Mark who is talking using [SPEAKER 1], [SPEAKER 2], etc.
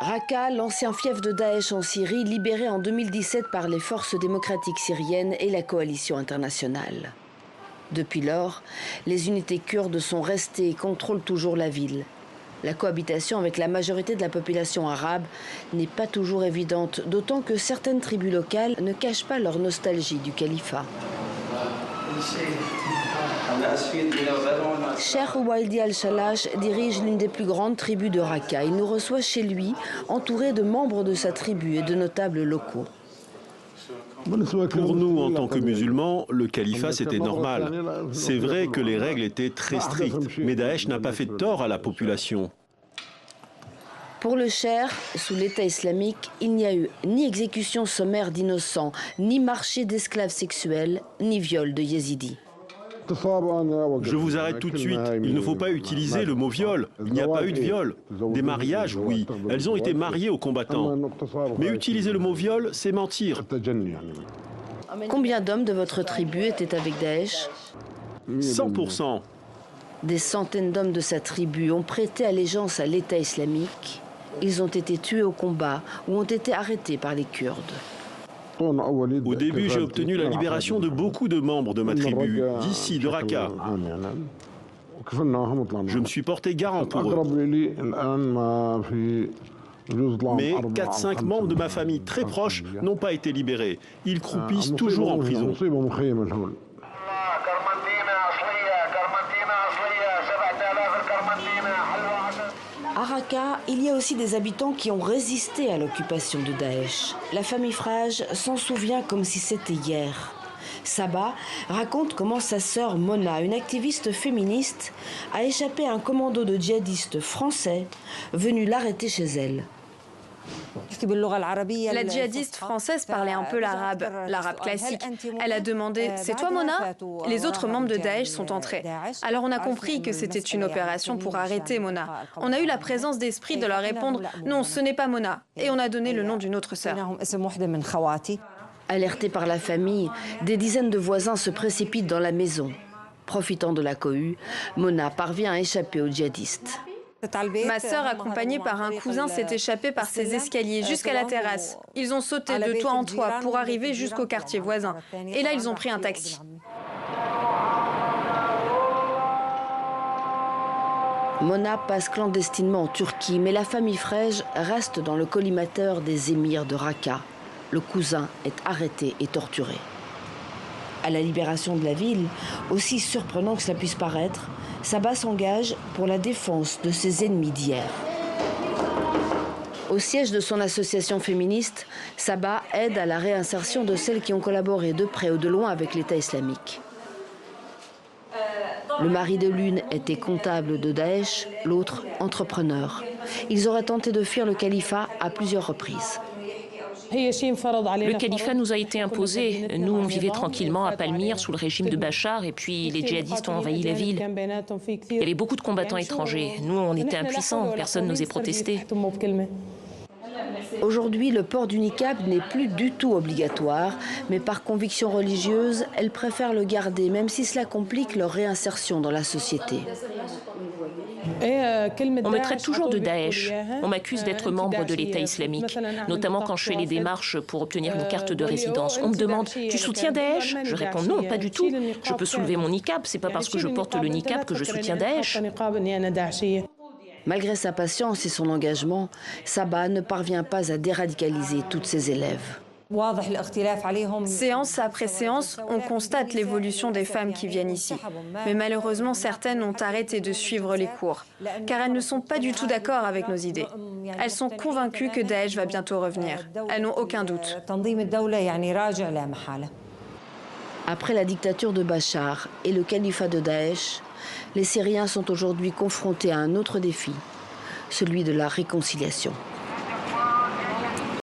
[SPEAKER 1] Raqqa, l'ancien fief de Daesh en Syrie, libéré en 2017 par les forces démocratiques syriennes et la coalition internationale. Depuis lors, les unités kurdes sont restées et contrôlent toujours la ville. La cohabitation avec la majorité de la population arabe n'est pas toujours évidente, d'autant que certaines tribus locales ne cachent pas leur nostalgie du califat. Cheikh Ouaidi al-Shalash dirige l'une des plus grandes tribus de Raqqa. Il nous reçoit chez lui, entouré de membres de sa tribu et de notables locaux.
[SPEAKER 2] Pour nous, en tant que musulmans, le califat, c'était normal. C'est vrai que les règles étaient très strictes, mais Daesh n'a pas fait de tort à la population.
[SPEAKER 1] Pour le cheikh, sous l'État islamique, il n'y a eu ni exécution sommaire d'innocents, ni marché d'esclaves sexuels, ni viol de yézidis.
[SPEAKER 2] Je vous arrête tout de suite. Il ne faut pas utiliser le mot viol. Il n'y a pas eu de viol. Des mariages, oui. Elles ont été mariées aux combattants. Mais utiliser le mot viol, c'est mentir.
[SPEAKER 1] Combien d'hommes de votre tribu étaient avec Daesh?
[SPEAKER 2] 100%.
[SPEAKER 1] Des centaines d'hommes de sa tribu ont prêté allégeance à l'État islamique. Ils ont été tués au combat ou ont été arrêtés par les Kurdes.
[SPEAKER 2] Au début, j'ai obtenu la libération de beaucoup de membres de ma tribu, d'ici, de Raqqa. Je me suis porté garant pour eux. Mais 4-5 membres de ma famille très proches n'ont pas été libérés. Ils croupissent toujours en prison.
[SPEAKER 1] À Raqqa, il y a aussi des habitants qui ont résisté à l'occupation de Daesh. La famille Frage s'en souvient comme si c'était hier. Saba raconte comment sa sœur Mona, une activiste féministe, a échappé à un commando de djihadistes français venus l'arrêter chez elle.
[SPEAKER 3] La djihadiste française parlait un peu l'arabe classique. Elle a demandé « C'est toi Mona ?» Les autres membres de Daesh sont entrés. Alors on a compris que c'était une opération pour arrêter Mona. On a eu la présence d'esprit de leur répondre « Non, ce n'est pas Mona » et on a donné le nom d'une autre sœur.
[SPEAKER 1] Alertés par la famille, des dizaines de voisins se précipitent dans la maison. Profitant de la cohue, Mona parvient à échapper aux djihadistes.
[SPEAKER 3] Ma sœur, accompagnée par un cousin, s'est échappée par ces escaliers jusqu'à la terrasse. Ils ont sauté de toit en toit pour arriver jusqu'au quartier voisin. Et là, ils ont pris un taxi.
[SPEAKER 1] Mona passe clandestinement en Turquie, mais la famille Frege reste dans le collimateur des émirs de Raqqa. Le cousin est arrêté et torturé. À la libération de la ville, aussi surprenant que cela puisse paraître, Saba s'engage pour la défense de ses ennemis d'hier. Au siège de son association féministe, Saba aide à la réinsertion de celles qui ont collaboré de près ou de loin avec l'État islamique. Le mari de l'une était comptable de Daesh, l'autre entrepreneur. Ils auraient tenté de fuir le califat à plusieurs reprises.
[SPEAKER 4] Le califat nous a été imposé. Nous, on vivait tranquillement à Palmyre sous le régime de Bachar et puis les djihadistes ont envahi la ville. Il y avait beaucoup de combattants étrangers. Nous, on était impuissants. Personne n'osait protester.
[SPEAKER 1] Aujourd'hui, le port du niqab n'est plus du tout obligatoire, mais par conviction religieuse, elles préfèrent le garder, même si cela complique leur réinsertion dans la société.
[SPEAKER 4] On me traite toujours de Daesh. On m'accuse d'être membre de l'État islamique, notamment quand je fais les démarches pour obtenir une carte de résidence. On me demande « Tu soutiens Daesh ?» Je réponds « Non, pas du tout. Je peux soulever mon niqab. C'est pas parce que je porte le niqab que je soutiens Daesh. »
[SPEAKER 1] Malgré sa patience et son engagement, Saba ne parvient pas à déradicaliser toutes ses élèves.
[SPEAKER 3] Séance après séance, on constate l'évolution des femmes qui viennent ici. Mais malheureusement, certaines ont arrêté de suivre les cours, car elles ne sont pas du tout d'accord avec nos idées. Elles sont convaincues que Daesh va bientôt revenir. Elles n'ont aucun doute.
[SPEAKER 1] Après la dictature de Bachar et le califat de Daesh, les Syriens sont aujourd'hui confrontés à un autre défi, celui de la réconciliation.